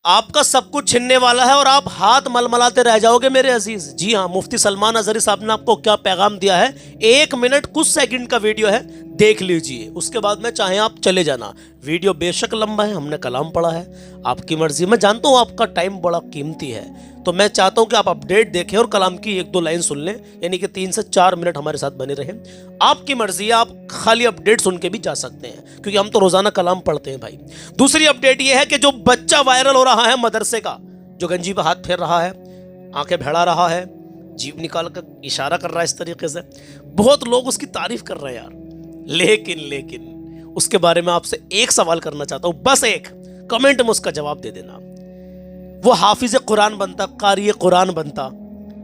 آپ کا سب کچھ چھننے والا ہے اور آپ ہاتھ ململاتے رہ جاؤ گے میرے عزیز۔ جی ہاں، مفتی سلمان اظہری صاحب نے آپ کو کیا پیغام دیا ہے، 1 منٹ کچھ سیکنڈ کا ویڈیو ہے، دیکھ لیجئے، اس کے بعد میں چاہیں آپ چلے جانا۔ ویڈیو بے شک لمبا ہے، ہم نے کلام پڑھا ہے، آپ کی مرضی۔ میں جانتا ہوں آپ کا ٹائم بڑا قیمتی ہے، تو میں چاہتا ہوں کہ آپ اپڈیٹ دیکھیں اور کلام کی 1-2 لائن سن لیں، یعنی کہ 3 سے 4 منٹ ہمارے ساتھ بنے رہیں۔ آپ کی مرضی ہے، آپ خالی اپڈیٹ سن کے بھی جا سکتے ہیں، کیونکہ ہم تو روزانہ کلام پڑھتے ہیں بھائی۔ دوسری اپڈیٹ یہ ہے کہ جو بچہ وائرل ہو رہا ہے مدرسے کا، جو گنجی پہ ہاتھ پھیر رہا ہے، آنکھیں بھیڑا رہا ہے، جیب نکال کر اشارہ کر رہا ہے اس طریقے سے، بہت لوگ اس کی تعریف کر رہے ہیں یار۔ لیکن اس کے بارے میں آپ سے ایک سوال کرنا چاہتا ہوں، بس ایک، کمنٹ میں اس کا جواب دے دینا۔ وہ حافظ قرآن بنتا، قاری قرآن بنتا،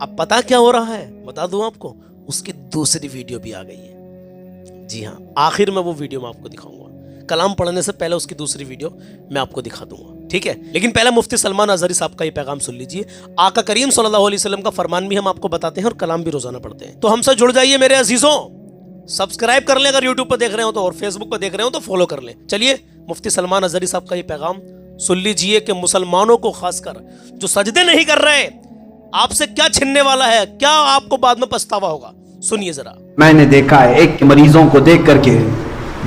اب پتا کیا ہو رہا ہے، بتا دوں آپ کو، اس کی دوسری ویڈیو بھی آ گئی ہے۔ جی ہاں، آخر میں وہ ویڈیو میں آپ کو دکھاؤں گا، کلام پڑھنے سے پہلے اس کی دوسری ویڈیو میں آپ کو دکھا دوں گا، ٹھیک ہے؟ لیکن پہلے مفتی سلمان اظہری صاحب کا یہ پیغام سن لیجئے۔ آقا کریم صلی اللہ علیہ وسلم کا فرمان بھی ہم آپ کو بتاتے ہیں اور کلام بھی روزانہ پڑھتے ہیں، تو ہم سے جڑ جائیے میرے عزیزوں، سبسکرائب کر لیں اگر یوٹیوب پہ دیکھ رہے ہو تو، اور فیس بک پہ دیکھ رہے ہو تو فالو کر لیں۔ چلیے مفتی سلمان اظہری صاحب کا یہ پیغام سن لیجئے کہ مسلمانوں کو خاص کر جو سجدے نہیں کر رہے، آپ سے کیا چھننے والا ہے، کیا آپ کو بعد میں پچھتاوا ہوگا، سنیے ذرا۔ میں نے دیکھا ہے ایک مریضوں کو دیکھ کر کے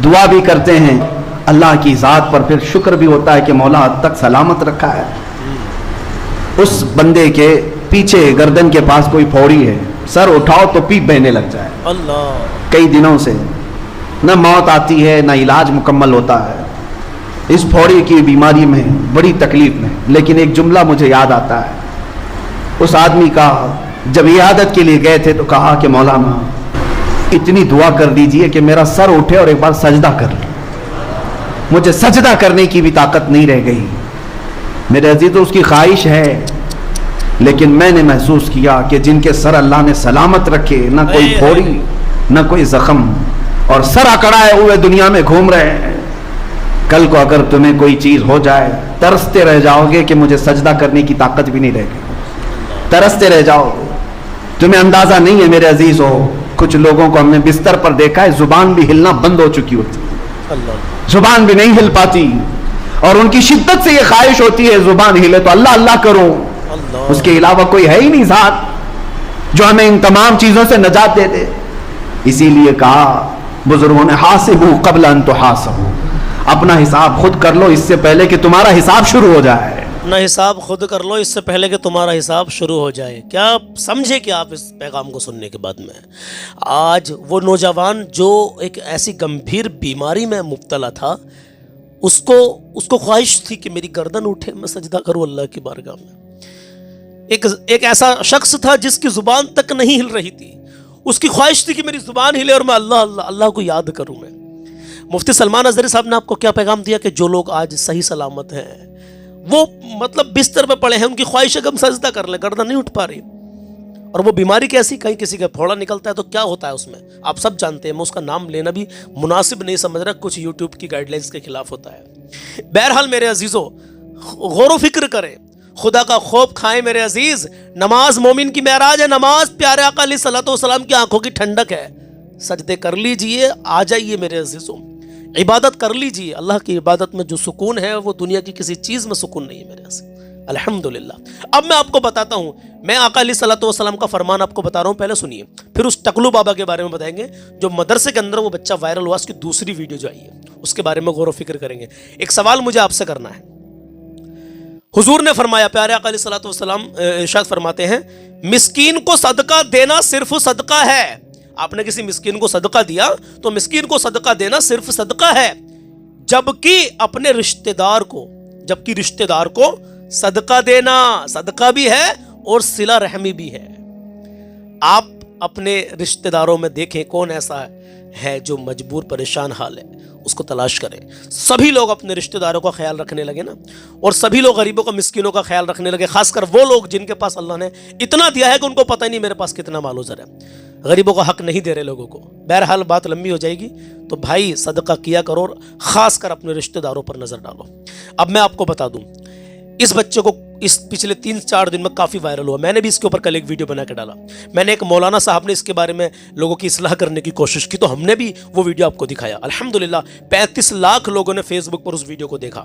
دعا بھی کرتے ہیں اللہ کی ذات پر، پھر شکر بھی ہوتا ہے کہ مولا حد تک سلامت رکھا ہے۔ اس بندے کے پیچھے گردن کے پاس کوئی پھوڑی ہے، سر اٹھاؤ تو پیپ بہنے لگ جائے، اللہ، کئی دنوں سے نہ موت آتی ہے نہ علاج مکمل ہوتا ہے، اس پھوڑی کی بیماری میں بڑی تکلیف میں۔ لیکن ایک جملہ مجھے یاد آتا ہے، اس آدمی کا جب عیادت کے لیے گئے تھے تو کہا کہ مولانا اتنی دعا کر دیجئے کہ میرا سر اٹھے اور ایک بار سجدہ کر لے، مجھے سجدہ کرنے کی بھی طاقت نہیں رہ گئی۔ میرے عزیز، اس کی خواہش ہے، لیکن میں نے محسوس کیا کہ جن کے سر اللہ نے سلامت رکھے، نہ کوئی پھوڑی نہ کوئی زخم، اور سر اکڑائے ہوئے دنیا میں گھوم رہے ہیں، کل کو اگر تمہیں کوئی چیز ہو جائے ترستے رہ جاؤ گے کہ مجھے سجدہ کرنے کی طاقت بھی نہیں رہ گئی، ترستے رہ جاؤ گے۔ تمہیں اندازہ نہیں ہے میرے عزیز ہو، کچھ لوگوں کو ہم نے بستر پر دیکھا ہے زبان بھی ہلنا بند ہو چکی ہوتی، زبان بھی نہیں ہل پاتی، اور ان کی شدت سے یہ خواہش ہوتی ہے زبان ہلے تو اللہ اللہ کروں، اس کے علاوہ کوئی ہے ہی نہیں ذات جو ہمیں ان تمام چیزوں سے نجات دے دے۔ اسی لیے کہا بزرگوں نے، حاسبوا قبل ان تحاسبوا، اپنا حساب خود کر لو اس سے پہلے کہ تمہارا حساب شروع ہو جائے۔ اپنا حساب خود کر لو اس سے پہلے کہ تمہارا حساب شروع ہو جائے۔ کیا سمجھے کہ آپ اس پیغام کو سننے کے بعد میں، آج وہ نوجوان جو ایک ایسی گمبھیر بیماری میں مبتلا تھا، اس کو خواہش تھی کہ میری گردن اٹھے، میں سجدہ کروں اللہ کی بارگاہ میں۔ ایک ایسا شخص تھا جس کی زبان تک نہیں ہل رہی تھی، اس کی خواہش تھی کہ میری زبان ہلے اور میں اللہ اللہ اللہ کو یاد کروں۔ میں مفتی سلمان اظہری صاحب نے آپ کو کیا پیغام دیا کہ جو لوگ آج صحیح سلامت ہیں، وہ مطلب بستر پہ پڑے ہیں، ان کی خواہش ہے کہ ہم سجدہ کر لیں، گردن نہیں اٹھ پا رہی، اور وہ بیماری کیسی، کہیں کسی کا پھوڑا نکلتا ہے تو کیا ہوتا ہے اس میں، آپ سب جانتے ہیں، میں اس کا نام لینا بھی مناسب نہیں سمجھ رہا، کچھ یوٹیوب کی گائیڈ لائنز کے خلاف ہوتا ہے۔ بہرحال میرے عزیزوں، غور و فکر کریں، خدا کا خوف کھائیں میرے عزیز۔ نماز مومن کی معراج ہے، نماز پیارے آقا علیہ الصلوۃ والسلام کی آنکھوں کی ٹھنڈک ہے۔ سجدے کر لیجئے، آ جائیے میرے عزیزوں، عبادت کر لیجئے۔ اللہ کی عبادت میں جو سکون ہے وہ دنیا کی کسی چیز میں سکون نہیں ہے میرے عزیز، الحمدللہ۔ اب میں آپ کو بتاتا ہوں، میں آقا علیہ الصلوۃ والسلام کا فرمان آپ کو بتا رہا ہوں، پہلے سنیے، پھر اس ٹکلو بابا کے بارے میں بتائیں گے جو مدرسے کے اندر وہ بچہ وائرل ہوا، اس کی دوسری ویڈیو جو آئی ہے اس کے بارے میں غور و فکر کریں گے۔ ایک سوال مجھے آپ سے کرنا ہے، حضور نے فرمایا، پیارے آقا علیہ الصلوۃ والسلام ارشاد فرماتے ہیں، مسکین کو صدقہ دینا صرف صدقہ ہے۔ آپ نے کسی مسکین کو صدقہ دیا تو مسکین کو صدقہ دینا صرف صدقہ ہے، جبکہ اپنے رشتہ دار کو صدقہ دینا صدقہ بھی ہے اور صلہ رحمی بھی ہے۔ آپ اپنے رشتہ داروں میں دیکھیں کون ایسا ہے جو مجبور پریشان حال ہے، اس کو تلاش کریں۔ سبھی لوگ اپنے رشتہ داروں کا خیال رکھنے لگے نا، اور سبھی لوگ غریبوں کا، مسکینوں کا خیال رکھنے لگے، خاص کر وہ لوگ جن کے پاس اللہ نے اتنا دیا ہے کہ ان کو پتہ ہی نہیں میرے پاس کتنا مال و زر ہے، غریبوں کا حق نہیں دے رہے لوگوں کو۔ بہرحال بات لمبی ہو جائے گی، تو بھائی صدقہ کیا کرو، اور خاص کر اپنے رشتہ داروں پر نظر ڈالو۔ اب میں آپ کو بتا دوں، اس بچے کو اس پچھلے 3-4 دن میں کافی وائرل ہوا، میں نے بھی اس کے اوپر کل ایک ویڈیو بنا کے ڈالا، میں نے ایک مولانا صاحب نے اس کے بارے میں لوگوں کی اصلاح کرنے کی کوشش کی تو ہم نے بھی وہ ویڈیو آپ کو دکھایا۔ الحمدللہ 35 لاکھ لوگوں نے فیس بک پر اس ویڈیو کو دیکھا۔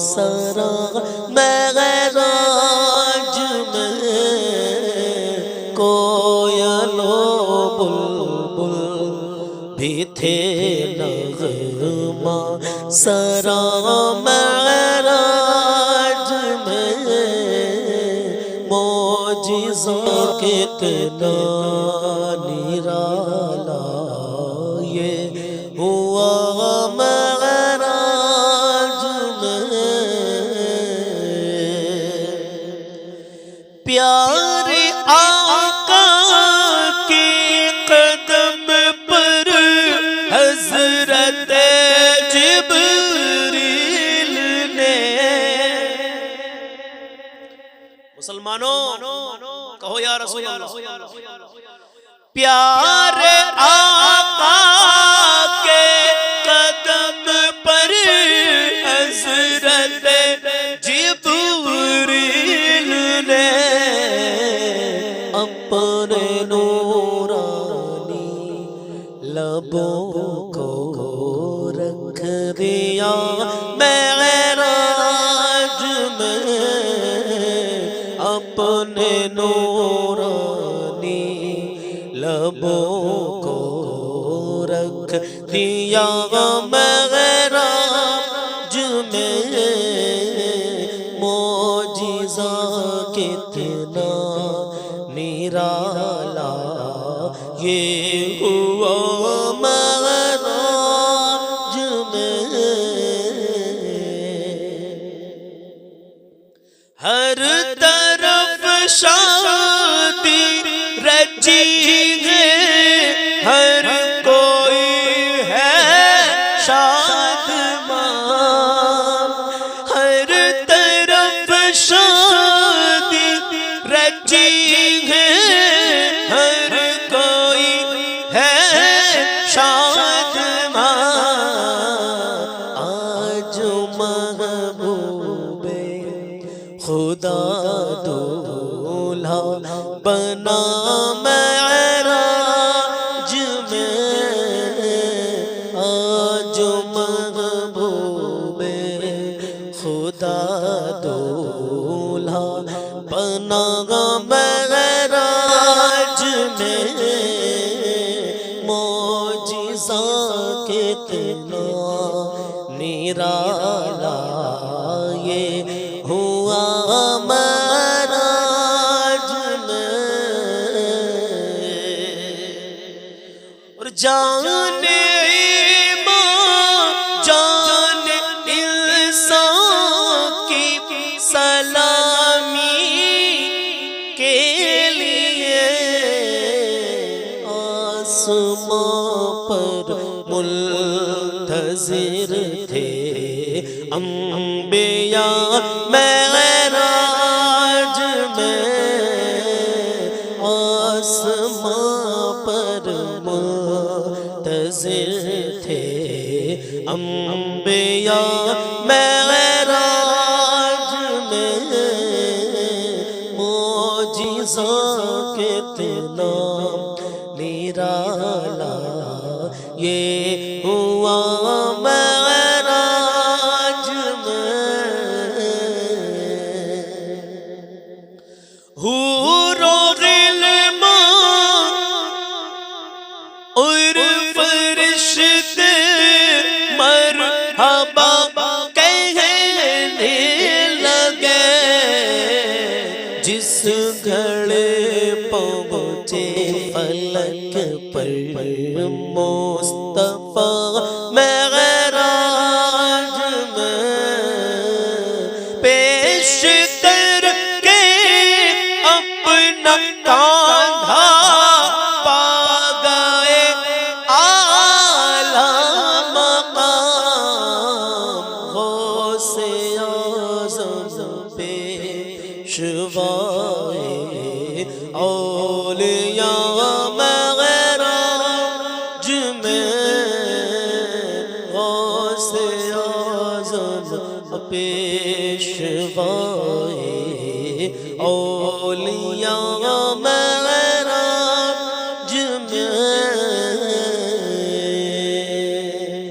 سرا معراج میں کوئل و بلبل بھی تھے نغمہ سرا معراج میں معجزہ کتنا نرالا یہ ہوا معراج میں پیارے آقا کے قدم پر حضرت جبریل نے مسلمانوں کہو یا رسول اللہ پیارے آقا کے قدم پر حضرت جبریل نے اپنے نورانی لبوں کو رکھ دیا معراج میں اپنے نورانی لبوں کو رکھ دیا معراج میں معجزہ کتنا نرالا یہ ہوا معراج میں ہر طرف شادی رچی ہے ہر کوئی ہے شادمان ہر طرف شادی رچی ہے ہر کوئی ہے شادمان آج محبوب خدا دولہا بنا معراج میں آج محبوب خدا دولہا بنا معراج میں معجزہ کتنا نرالا یہ ہوا معراج میں اور جان ایمان جان انسان کی سلامی کے لیے آسمان پر منتظر تھے انبیاء معراج میں آسمان پر منتظر تھے انبیاء معراج میں معجزہ کتنا نرالا یہ ہوا معراج میں حور و غلمان اور فرشتے مرحبا کہنے لگے جس گھڑے پہنچے فلک پر مصطفیٰ معراج میں پیش کر کے اپنا کاندھا پا گئے اعلیٰ مقام غوث اعظم پیشوائے اولیاء معراج میں غوث اعظم پیشوائے اولیاء معراج میں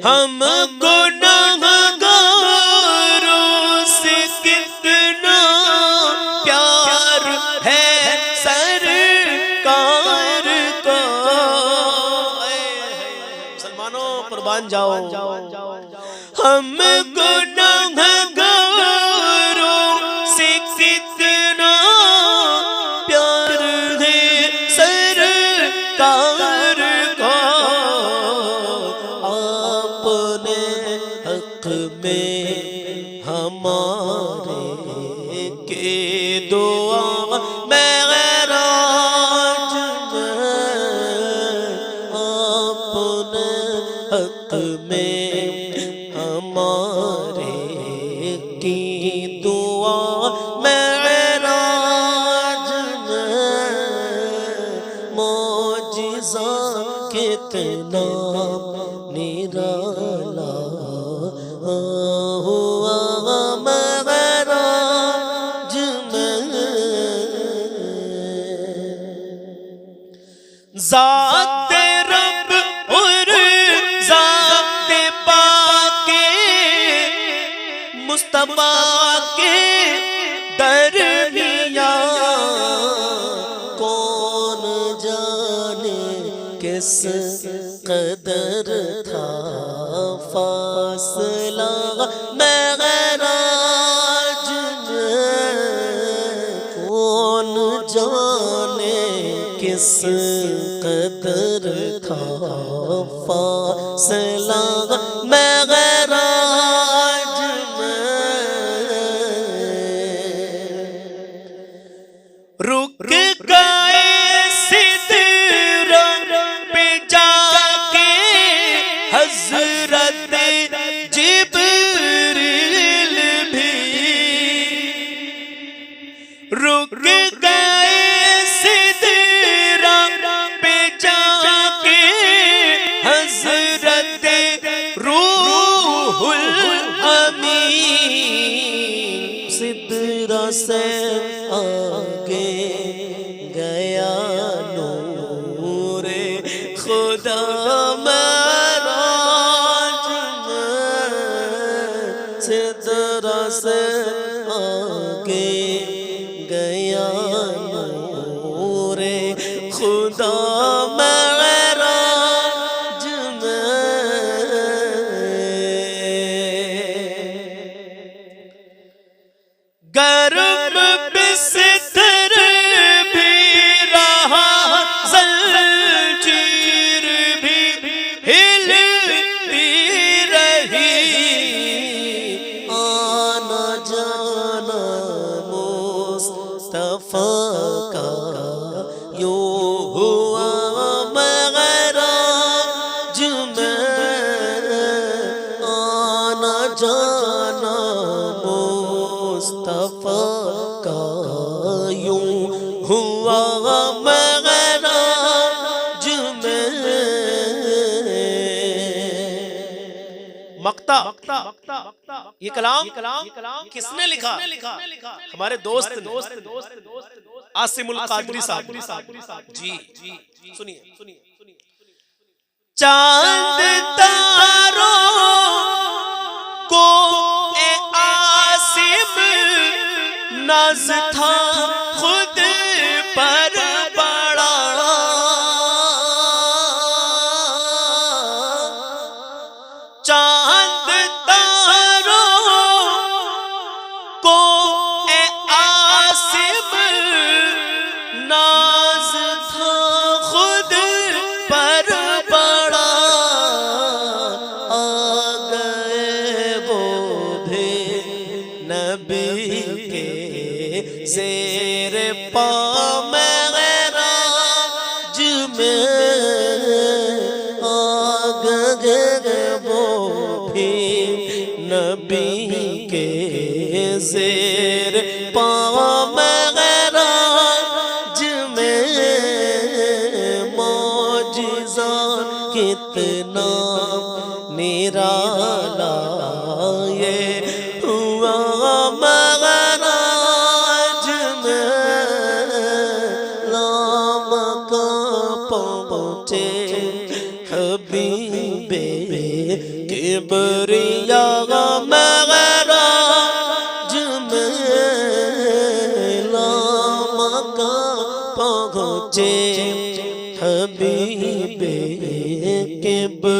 ہم گنہگاروں ہم گناہگاروں سے کتنا پیار ہے سرکار کا، آپ نے حق میں ہمارے کے دعا معراج میں، آپ نے حق میں ہمارے کی دعا معراج میں، معجزہ کتنا نرالا ہوا معراج میں، ذات رب اور ذات پاک مصطفیٰ کے درمیان کون جانے کس قدر تھا فاصلہ معراج میں، کون جانے کس قدر تھا فاصلہ معراج میں، رک گئے سدرہ پہ جا کے حضرت جبریل بھی، رک گئے سدرہ پہ جا کے حضرت روح الامین، سدرہ سے آگے گیا نور خدا معراج میں، سدرہ سے آگے گیا نور خدا معراج میں، گرم بستر بھی رہا زنجیر بھی ہلتی رہی، آنا جانا مصطفیٰ کا یوں ہوا معراج میں، آنا جانا مصطفیٰ کا یوں ہوا معراج میں، مقطع یہ کلام کس نے لکھا؟ ہمارے دوست عاصم القادری صاحب۔ جی سنیے، چاند تاروں کو اے عاصم ناز تھا خود پر بڑا، چاند تاروں کو اے عاصم ناز تھا خود پر بڑا، آ گئے وہ بھی نبی کے زیر پا معراج میں، آ گئے وہ بھی نبی کے زیر پا معراج میں، معجزہ کتنا نرالا یہ ہوا معراج میں، لامکاں پہنچے حبیب کبریاء معراج میں، لامکاں پہنچے حبیب کبریاء